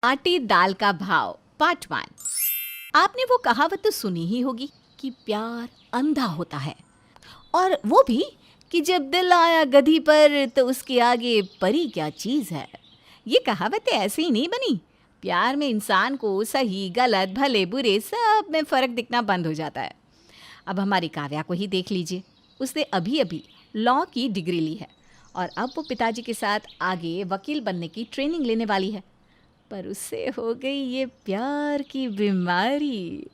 आटे दाल का भाव पार्ट 1। आपने वो कहावत तो सुनी ही होगी कि प्यार अंधा होता है, और वो भी कि जब दिल आया गधी पर तो उसके आगे परी क्या चीज़ है। ये कहावतें ऐसे ही नहीं बनी। प्यार में इंसान को सही गलत भले बुरे सब में फ़र्क दिखना बंद हो जाता है। अब हमारी काव्या को ही देख लीजिए। उसने अभी अभी लॉ की डिग्री ली है और अब वो पिताजी के साथ आगे वकील बनने की ट्रेनिंग लेने वाली है। पर उससे हो गई ये प्यार की बीमारी।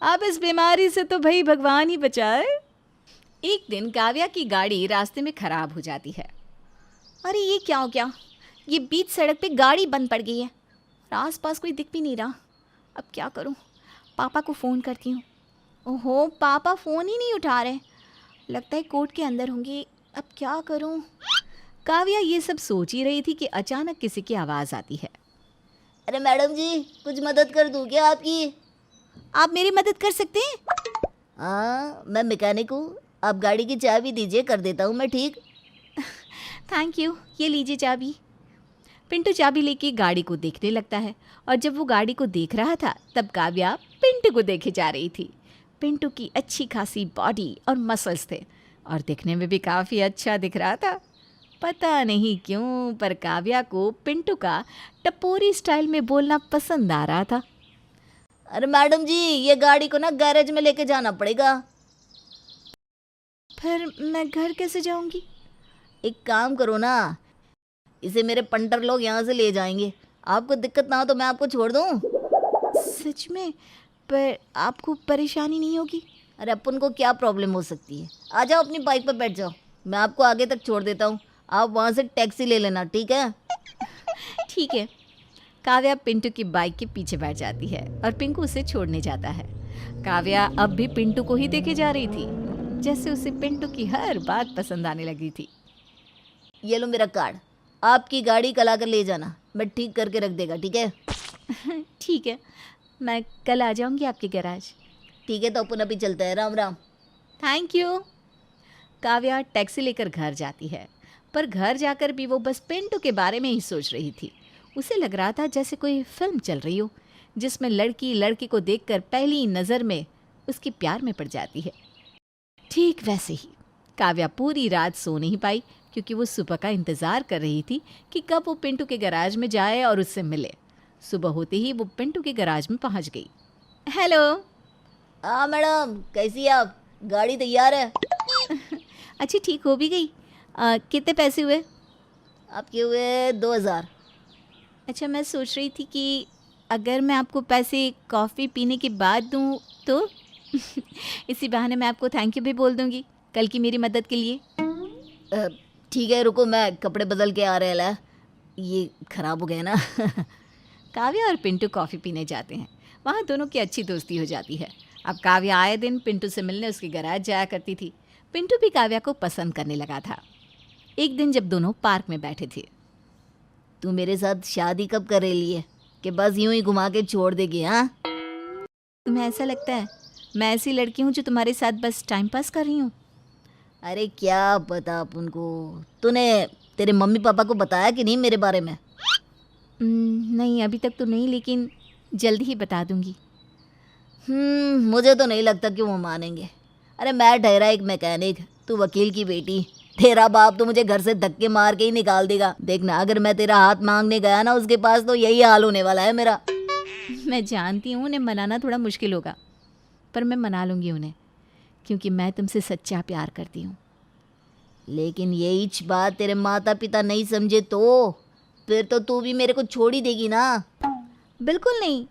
अब इस बीमारी से तो भाई भगवान ही बचाए। एक दिन काव्या की गाड़ी रास्ते में खराब हो जाती है। अरे ये क्या हो गया? ये बीच सड़क पे गाड़ी बंद पड़ गई है। आस पास कोई दिख भी नहीं रहा। अब क्या करूं? पापा को फ़ोन करती हूँ। ओहो, पापा फ़ोन ही नहीं उठा रहे। लगता है कोर्ट के अंदर होंगे। अब क्या करूं? काव्या ये सब सोच ही रही थी कि अचानक किसी की आवाज़ आती है। अरे मैडम जी, कुछ मदद कर दूं क्या आपकी? आप मेरी मदद कर सकते हैं? हाँ, मैं मैकेनिक हूँ। आप गाड़ी की चाबी दीजिए, कर देता हूँ मैं ठीक। थैंक यू, ये लीजिए चाबी। पिंटू चाबी लेके गाड़ी को देखने लगता है, और जब वो गाड़ी को देख रहा था तब काव्या पिंटू को देखे जा रही थी। पिंटू की अच्छी खासी बॉडी और मसल्स थे और दिखने में भी काफ़ी अच्छा दिख रहा था। पता नहीं क्यों पर काव्या को पिंटू का टपोरी स्टाइल में बोलना पसंद आ रहा था। अरे मैडम जी, ये गाड़ी को ना गैरेज में लेके जाना पड़ेगा। फिर मैं घर कैसे जाऊंगी? एक काम करो ना, इसे मेरे पंटर लोग यहाँ से ले जाएंगे। आपको दिक्कत ना हो तो मैं आपको छोड़ दूँ। सच में? पर आपको परेशानी नहीं होगी? अरे अपन को क्या प्रॉब्लम हो सकती है? आ जाओ, अपनी बाइक पर बैठ जाओ, मैं आपको आगे तक छोड़ देता हूँ। आप वहाँ से टैक्सी ले लेना, ठीक है? ठीक है। काव्या पिंटू की बाइक के पीछे बैठ जाती है और पिंकू उसे छोड़ने जाता है। काव्या अब भी पिंटू को ही देखे जा रही थी, जैसे उसे पिंटू की हर बात पसंद आने लगी थी। ये लो मेरा कार्ड, आपकी गाड़ी कल आकर ले जाना, मैं ठीक करके रख देगा, ठीक है? ठीक है, मैं कल आ जाऊंगी आपके गैराज। ठीक है, तो अपन अभी चलते हैं। Ram Ram. Thank you. Kavya taxi लेकर घर जाती है, पर घर जाकर भी वो बस पिंटू के बारे में ही सोच रही थी। उसे लग रहा था जैसे कोई फिल्म चल रही हो, जिसमें लड़की लड़के को देखकर पहली नज़र में उसके प्यार में पड़ जाती है। ठीक वैसे ही काव्या पूरी रात सो नहीं पाई, क्योंकि वो सुबह का इंतज़ार कर रही थी कि कब वो पिंटू के गैराज में जाए और उससे मिले। सुबह होते ही वो पिंटू के गैराज में पहुंच गई। हेलो। हाँ मैडम, कैसी आप? गाड़ी तैयार है। अच्छी, ठीक हो भी गई। कितने पैसे हुए? आपके हुए 2000। अच्छा, मैं सोच रही थी कि अगर मैं आपको पैसे कॉफ़ी पीने के बाद दूं तो इसी बहाने मैं आपको थैंक यू भी बोल दूंगी कल की मेरी मदद के लिए। ठीक है, रुको, मैं कपड़े बदल के आ रहे हैं। ये खराब हो गए ना। काव्या और पिंटू कॉफ़ी पीने जाते हैं। वहाँ दोनों की अच्छी दोस्ती हो जाती है। अब काव्या आए दिन पिंटू से मिलने उसके गैराज जाया करती थी। पिंटू भी काव्या को पसंद करने लगा था। एक दिन जब दोनों पार्क में बैठे थे। तू मेरे साथ शादी कब कर रही है कि बस यूं ही घुमा के छोड़ देगी? हाँ, तुम्हें ऐसा लगता है मैं ऐसी लड़की हूँ जो तुम्हारे साथ बस टाइम पास कर रही हूँ? अरे क्या पता अपन को। तूने तेरे मम्मी पापा को बताया कि नहीं मेरे बारे में? नहीं, अभी तक तो नहीं, लेकिन जल्दी ही बता दूंगी। मुझे तो नहीं लगता कि वो मानेंगे। अरे मैं ठहरा एक मैकेनिक, तू वकील की बेटी। तेरा बाप तो मुझे घर से धक्के मार के ही निकाल देगा। देखना, अगर मैं तेरा हाथ मांगने गया ना उसके पास, तो यही हाल होने वाला है मेरा। मैं जानती हूँ उन्हें मनाना थोड़ा मुश्किल होगा, पर मैं मना लूँगी उन्हें, क्योंकि मैं तुमसे सच्चा प्यार करती हूँ। लेकिन यही बात तेरे माता पिता नहीं समझे तो फिर तो तू भी मेरे को छोड़ ही देगी ना। बिल्कुल नहीं,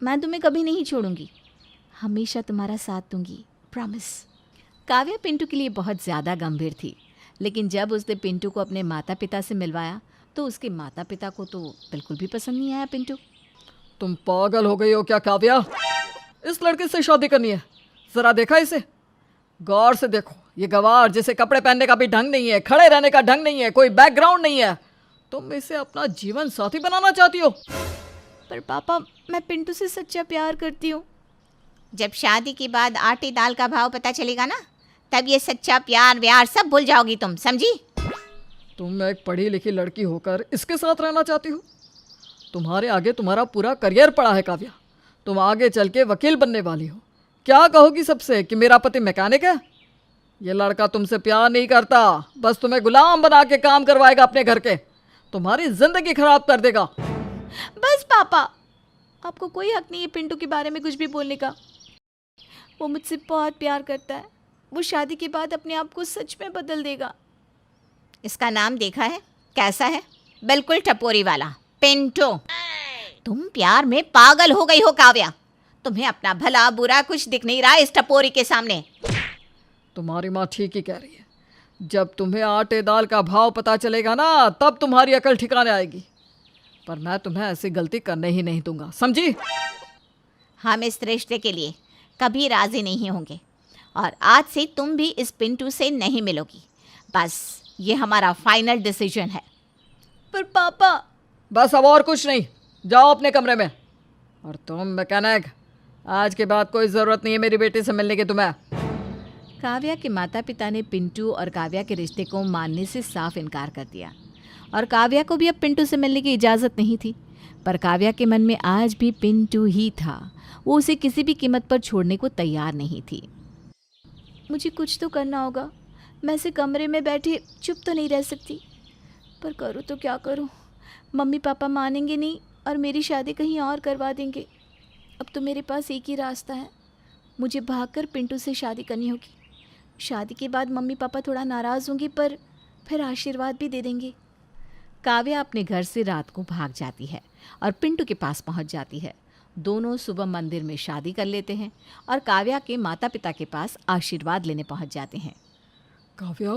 मैं तुम्हें कभी नहीं छोड़ूंगी, हमेशा तुम्हारा साथ दूंगी, प्रॉमिस। काव्या पिंटू के लिए बहुत ज़्यादा गंभीर थी, लेकिन जब उसने पिंटू को अपने माता पिता से मिलवाया तो उसके माता पिता को तो बिल्कुल भी पसंद नहीं आया पिंटू। तुम पागल हो गई हो क्या काव्या? इस लड़के से शादी करनी है? जरा देखा इसे, गौर से देखो। ये गवार जिसे कपड़े पहनने का भी ढंग नहीं है, खड़े रहने का ढंग नहीं है, कोई बैकग्राउंड नहीं है। तुम इसे अपना जीवन साथी बनाना चाहती हो? पर पापा, मैं पिंटू से सच्चा प्यार करती हूँ। जब शादी के बाद आटे दाल का भाव पता चलेगा ना, तब ये सच्चा प्यार व्यार सब भूल जाओगी तुम, समझी? तुम एक पढ़ी लिखी लड़की होकर इसके साथ रहना चाहती हो? तुम्हारे आगे तुम्हारा पूरा करियर पड़ा है काव्या। तुम आगे चल के वकील बनने वाली हो। क्या कहोगी सबसे कि मेरा पति मैकेनिक है? ये लड़का तुमसे प्यार नहीं करता, बस तुम्हें गुलाम बना के काम करवाएगा अपने घर के। तुम्हारी जिंदगी खराब कर देगा। बस पापा, आपको कोई हक नहीं है पिंटू के बारे में कुछ भी बोलने का। वो मुझसे बहुत प्यार करता है। वो शादी के बाद अपने आप को सच में बदल देगा। इसका नाम देखा है कैसा है? बिल्कुल टपोरी वाला, पिंटू। तुम प्यार में पागल हो गई हो काव्या। तुम्हें अपना भला बुरा कुछ दिख नहीं रहा इस टपोरी के सामने। तुम्हारी माँ ठीक ही कह रही है। जब तुम्हें आटे दाल का भाव पता चलेगा ना, तब तुम्हारी अकल ठिकाने आएगी। पर मैं तुम्हें ऐसी गलती करने ही नहीं दूंगा, समझी? हम इस रिश्ते के लिए कभी राजी नहीं होंगे और आज से तुम भी इस पिंटू से नहीं मिलोगी। बस ये हमारा फाइनल डिसीजन है। पर पापा। बस अब और कुछ नहीं, जाओ अपने कमरे में। और तुम मैकेनिक, आज के बाद कोई ज़रूरत नहीं है मेरी बेटी से मिलने की तुम्हें। काव्या के माता पिता ने पिंटू और काव्या के रिश्ते को मानने से साफ इनकार कर दिया और काव्या को भी अब पिंटू से मिलने की इजाज़त नहीं थी। पर काव्या के मन में आज भी पिंटू ही था। वो उसे किसी भी कीमत पर छोड़ने को तैयार नहीं थी। मुझे कुछ तो करना होगा। मैं ऐसे कमरे में बैठे चुप तो नहीं रह सकती। पर करूँ तो क्या करूँ? मम्मी पापा मानेंगे नहीं और मेरी शादी कहीं और करवा देंगे। अब तो मेरे पास एक ही रास्ता है, मुझे भागकर पिंटू से शादी करनी होगी। शादी के बाद मम्मी पापा थोड़ा नाराज़ होंगे पर फिर आशीर्वाद भी दे देंगे। काव्या अपने घर से रात को भाग जाती है और पिंटू के पास पहुंच जाती है। दोनों सुबह मंदिर में शादी कर लेते हैं और काव्या के माता पिता के पास आशीर्वाद लेने पहुंच जाते हैं। काव्या,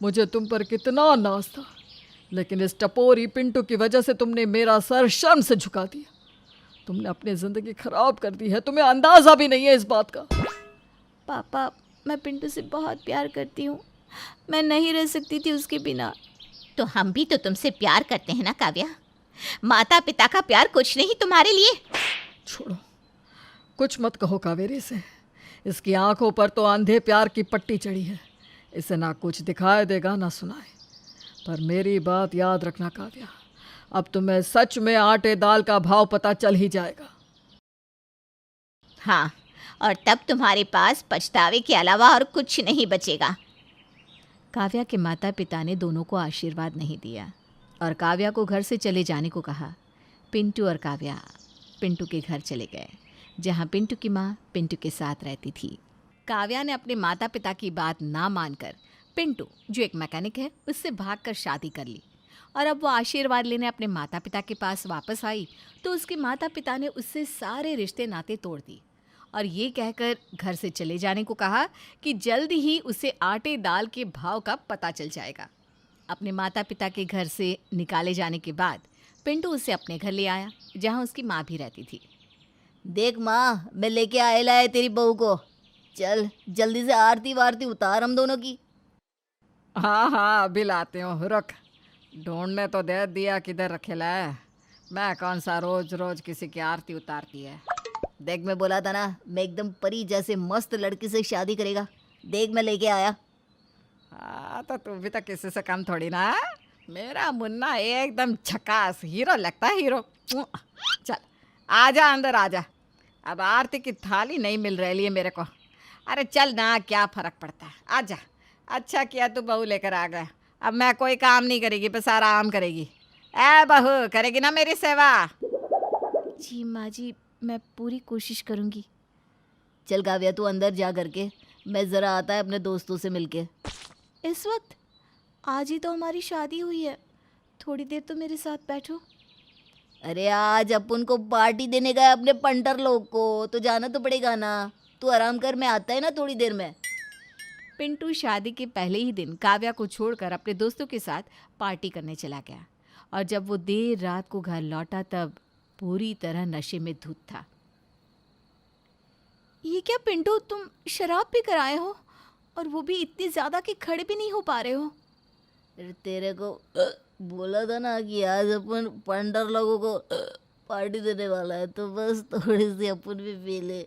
मुझे तुम पर कितना नाज था, लेकिन इस टपोरी पिंटू की वजह से तुमने मेरा सर शर्म से झुका दिया। तुमने अपनी ज़िंदगी खराब कर दी है, तुम्हें अंदाज़ा भी नहीं है इस बात का। पापा, मैं पिंटू से बहुत प्यार करती हूँ। मैं नहीं रह सकती थी उसके बिना। तो हम भी तो तुमसे प्यार करते हैं ना काव्या। माता पिता का प्यार कुछ नहीं तुम्हारे लिए। छोड़ो, कुछ मत कहो कावेरी से। इसकी आंखों पर तो अंधे प्यार की पट्टी चढ़ी है। इसे ना कुछ दिखाई देगा ना सुनाए। पर मेरी बात याद रखना काव्या, अब तुम्हें सच में आटे दाल का भाव पता चल ही जाएगा। हाँ, और तब तुम्हारे पास पछतावे के अलावा और कुछ नहीं बचेगा। काव्या के माता पिता ने दोनों को आशीर्वाद नहीं दिया और काव्या को घर से चले जाने को कहा। पिंटू और काव्या पिंटू के घर चले गए, जहाँ पिंटू की माँ पिंटू के साथ रहती थी। काव्या ने अपने माता पिता की बात ना मानकर पिंटू, जो एक मैकेनिक है, उससे भागकर शादी कर ली। और अब वो आशीर्वाद लेने अपने माता पिता के पास वापस आई तो उसके माता पिता ने उससे सारे रिश्ते नाते तोड़ दिए और ये कहकर घर से चले जाने को कहा कि जल्द ही उसे आटे दाल के भाव का पता चल जाएगा। अपने माता पिता के घर से निकाले जाने के बाद पिंटू उसे अपने घर ले आया, जहाँ उसकी माँ भी रहती थी। देख माँ, मैं लेके आएला है तेरी बहू को। चल जल्दी से आरती वारती उतार हम दोनों की। हाँ हाँ, अभी लाते हो, रुक। ढूंढने तो दे दिया किधर रखेला है। मैं कौन सा रोज रोज किसी की आरती उतारती है। देख, मैं बोला था ना, मैं एकदम परी जैसे मस्त लड़की से शादी करेगा। देख, मैं लेके आया। हाँ, तो तू भी तो किसी से कम थोड़ी ना है। मेरा मुन्ना एकदम झकास हीरो लगता है, हीरो। चल आजा, अंदर आजा। अब आरती की थाली नहीं मिल रही है मेरे को। अरे चल ना, क्या फ़र्क पड़ता है, आजा। अच्छा किया तू बहू लेकर आ गया। अब मैं कोई काम नहीं करेगी, बस आराम करेगी। ए बहू, करेगी ना मेरी सेवा? जी माँ जी, मैं पूरी कोशिश करूँगी। चल काव्या, तू अंदर जा करके, मैं ज़रा आता है अपने दोस्तों से मिलके। इस वक्त? आज ही तो हमारी शादी हुई है, थोड़ी देर तो मेरे साथ बैठो। अरे आज अपन को पार्टी देने का है अपने पंटर लोग को, तो जाना तो पड़ेगा ना। तू आराम कर, मैं आता है ना थोड़ी देर में। पिंटू शादी के पहले ही दिन काव्या को छोड़कर अपने दोस्तों के साथ पार्टी करने चला गया और जब वो देर रात को घर लौटा तब पूरी तरह नशे में धुत था। ये क्या पिंटू, तुम शराब पी कर आए हो और वो भी इतनी ज़्यादा कि खड़े भी नहीं हो पा रहे हो। तेरे को बोला था ना कि आज अपन पंटर लोगों को पार्टी देने वाला है, तो बस थोड़ी सी अपन भी पी ले।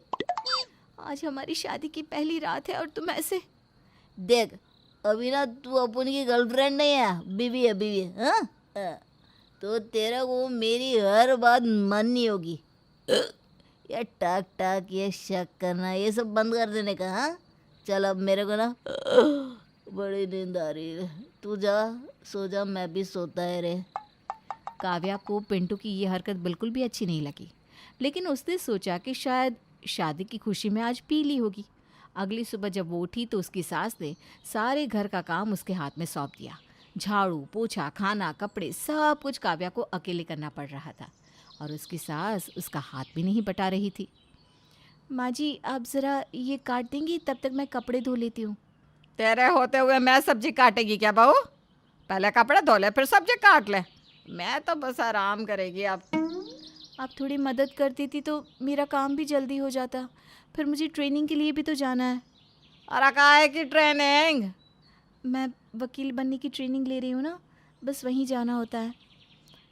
आज हमारी शादी की पहली रात है और तुम ऐसे। देख, अभी ना तू अपन की गर्लफ्रेंड नहीं है, बीवी है, बीवी है। हाँ? तो तेरे को मेरी हर बात माननी होगी। ये टाक टाक, ये शक करना, ये सब बंद कर देने का। हाँ चल, अब मेरे को ना बड़ी नींद आ रही है, तू जा सो जा, मैं भी सोता है रे। काव्या को पिंटू की ये हरकत बिल्कुल भी अच्छी नहीं लगी, लेकिन उसने सोचा कि शायद शादी की खुशी में आज पी ली होगी। अगली सुबह जब वो उठी तो उसकी सास ने सारे घर का काम उसके हाथ में सौंप दिया। झाड़ू, पोछा, खाना, कपड़े, सब कुछ काव्या को अकेले करना पड़ रहा था और उसकी सास उसका हाथ भी नहीं बटा रही थी। माँ जी, आप ज़रा ये काट देंगी, तब तक मैं कपड़े धो लेती हूँ। तेरे होते हुए मैं सब्जी काटेगी क्या बहू? पहले कपड़े धो ले फिर सब्जी काट ले। मैं तो बस आराम करेगी अब। आप थोड़ी मदद कर देती तो मेरा काम भी जल्दी हो जाता, फिर मुझे ट्रेनिंग के लिए भी तो जाना है। अरे काहे की ट्रेनिंग? मैं वकील बनने की ट्रेनिंग ले रही हूँ ना, बस वहीं जाना होता है।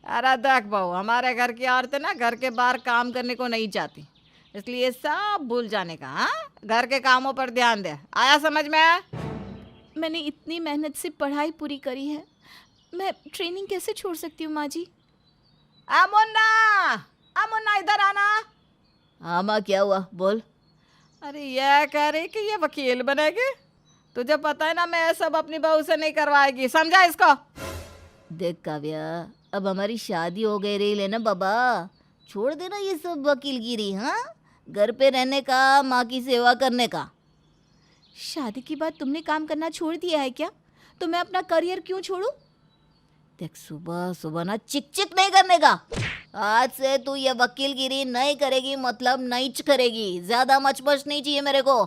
अरे देख बहू, हमारे घर की औरतें ना घर के बाहर काम करने को नहीं चाहती, इसलिए सब भूल जाने का। हाँ, घर के कामों पर ध्यान दे। आया समझ में? मैंने इतनी मेहनत से पढ़ाई पूरी करी है, मैं ट्रेनिंग कैसे छोड़ सकती हूँ माँ जी? अमुन्ना इधर आना। हाँ माँ, क्या हुआ, बोल। अरे ये कह रही कि ये वकील बनेगी। तुझे पता है ना, मैं सब अपनी बहू से नहीं करवाएगी, समझा इसको? देख काव्या, अब हमारी शादी हो गई रही लेना बाबा, छोड़ देना ये सब वकीलगिरी। हाँ, घर पे रहने का, माँ की सेवा करने का। शादी के बाद तुमने काम करना छोड़ दिया है क्या? तो मैं अपना करियर क्यों छोड़ूं? देख, सुबह सुबह ना चिक चिक नहीं करने का। आज से तू ये वकीलगिरी नहीं करेगी, मतलब नहीं करेगी। ज्यादा मचमच नहीं चाहिए मेरे को।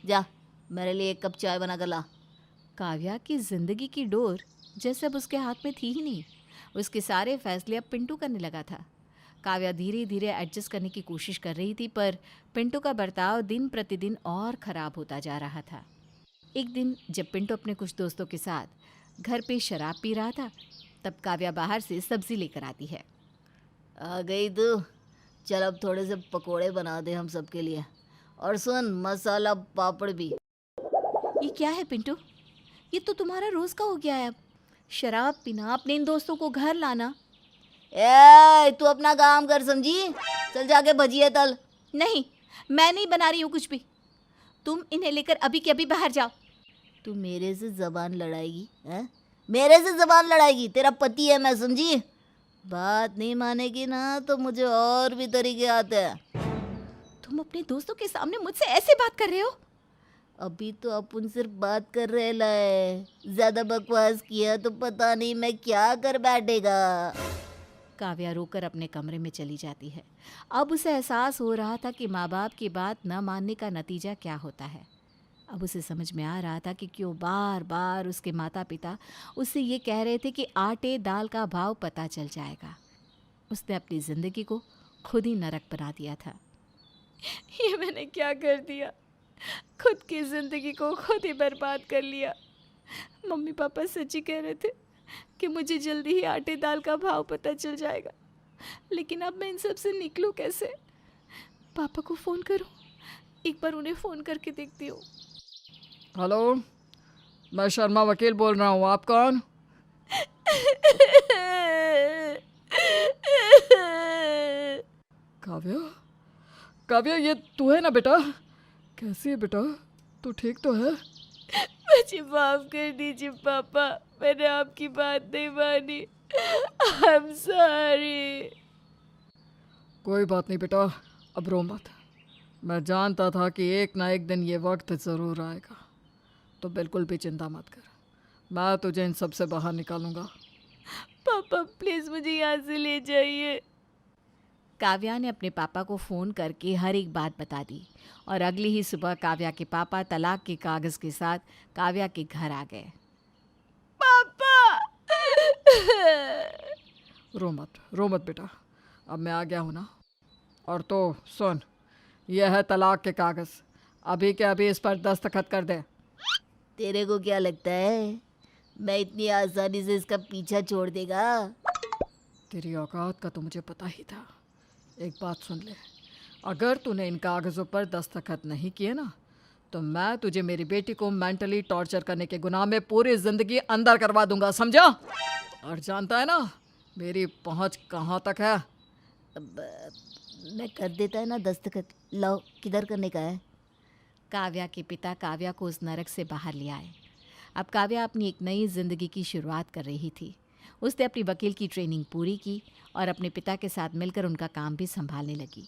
जा, मेरे लिए एक कप चाय बना कर ला। काव्या की जिंदगी की डोर जैसे अब उसके हाथ में थी ही नहीं। उसके सारे फैसले अब पिंटू करने लगा था। काव्या धीरे धीरे एडजस्ट करने की कोशिश कर रही थी, पर पिंटू का बर्ताव दिन प्रतिदिन और ख़राब होता जा रहा था। एक दिन जब पिंटू अपने कुछ दोस्तों के साथ घर पे शराब पी रहा था, तब काव्या बाहर से सब्जी लेकर आती है। आ गई तू? चल अब थोड़े से पकोड़े बना दे हम सबके लिए, और सुन, मसाला पापड़ भी। ये क्या है पिंटू? ये तो तुम्हारा रोज़ का हो गया है अब। शराब पीना, अपने इन दोस्तों को घर लाना। ए, तू अपना काम कर, समझी? चल जाके भजिए तल। नहीं, मैं नहीं बना रही हूँ कुछ भी। तुम इन्हें लेकर अभी के अभी बाहर जाओ। तू मेरे से जबान लड़ाएगी? हैं? मेरे से जबान लड़ाएगी? तेरा पति है मैं, समझी? बात नहीं मानेगी ना तो मुझे और भी तरीके आते हैं। तुम अपने दोस्तों के सामने मुझसे ऐसे बात कर रहे हो? अभी तो अपन सिर्फ बात कर रहे लाए, ज्यादा बकवास किया तो पता नहीं मैं क्या कर बैठेगा। काव्या रोकर अपने कमरे में चली जाती है। अब उसे एहसास हो रहा था कि माँ बाप की बात न मानने का नतीजा क्या होता है। अब उसे समझ में आ रहा था कि क्यों बार बार उसके माता पिता उससे ये कह रहे थे कि आटे दाल का भाव पता चल जाएगा। उसने अपनी ज़िंदगी को खुद ही नरक बना दिया था। ये मैंने क्या कर दिया? खुद की ज़िंदगी को खुद ही बर्बाद कर लिया। मम्मी पापा सच ही कह रहे थे कि मुझे जल्दी ही आटे दाल का भाव पता चल जाएगा, लेकिन अब मैं इन सब से निकलूं कैसे? पापा को फ़ोन करूं? एक बार उन्हें फ़ोन करके देखती हूँ। हेलो, मैं शर्मा वकील बोल रहा हूँ, आप कौन? काव्या, काव्या, ये तू है ना बेटा? कैसी है बेटा, तू ठीक तो है? मुझे माफ कर दीजिए पापा, मैंने आपकी बात नहीं मानी। I am sorry. कोई बात नहीं बेटा, अब रो मत। मैं जानता था कि एक ना एक दिन ये वक्त ज़रूर आएगा, तो बिल्कुल भी चिंता मत कर। मैं तुझे इन सब से बाहर निकालूंगा। पापा प्लीज़ मुझे यहाँ से ले जाइए। काव्या ने अपने पापा को फ़ोन करके हर एक बात बता दी और अगली ही सुबह काव्या के पापा तलाक के कागज़ के साथ काव्या के घर आ गए। पापा! रो मत बेटा, अब मैं आ गया हूँ ना। और तो सुन, यह है तलाक के कागज़, अभी के अभी इस पर दस्तखत कर दे। तेरे को क्या लगता है मैं इतनी आसानी से इसका पीछा छोड़ देगा? तेरी औकात का तो मुझे पता ही था। एक बात सुन ले, अगर तूने इन कागज़ों पर दस्तखत नहीं किए ना, तो मैं तुझे मेरी बेटी को मेंटली टॉर्चर करने के गुनाह में पूरी ज़िंदगी अंदर करवा दूंगा, समझा? और जानता है ना, मेरी पहुंच कहाँ तक है? मैं कर देता है ना दस्तखत। लाओ, किधर करने का है? काव्या के पिता काव्या को उस नरक से बाहर ले आए। अब काव्या अपनी एक नई जिंदगी की शुरुआत कर रही थी। उसने अपनी वकील की ट्रेनिंग पूरी की और अपने पिता के साथ मिलकर उनका काम भी संभालने लगी।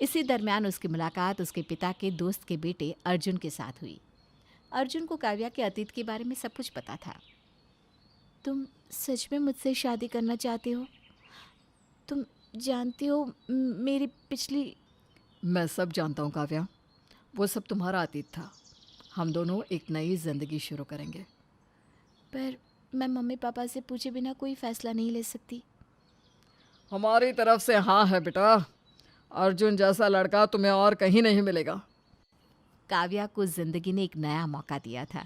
इसी दरमियान उसकी मुलाकात उसके पिता के दोस्त के बेटे अर्जुन के साथ हुई। अर्जुन को काव्या के अतीत के बारे में सब कुछ पता था। तुम सच में मुझसे शादी करना चाहते हो? तुम जानती हो मेरी पिछली... मैं सब जानता हूँ काव्या, वो सब तुम्हारा अतीत था। हम दोनों एक नई जिंदगी शुरू करेंगे। पर मैं मम्मी पापा से पूछे बिना कोई फैसला नहीं ले सकती। हमारी तरफ से हाँ है बेटा। अर्जुन जैसा लड़का तुम्हें और कहीं नहीं मिलेगा। काव्या को जिंदगी ने एक नया मौका दिया था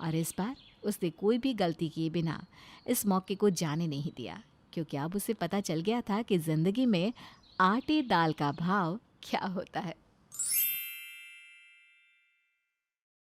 और इस बार उसने कोई भी गलती किए बिना इस मौके को जाने नहीं दिया, क्योंकि अब उसे पता चल गया था कि जिंदगी में आटे दाल का भाव क्या होता है।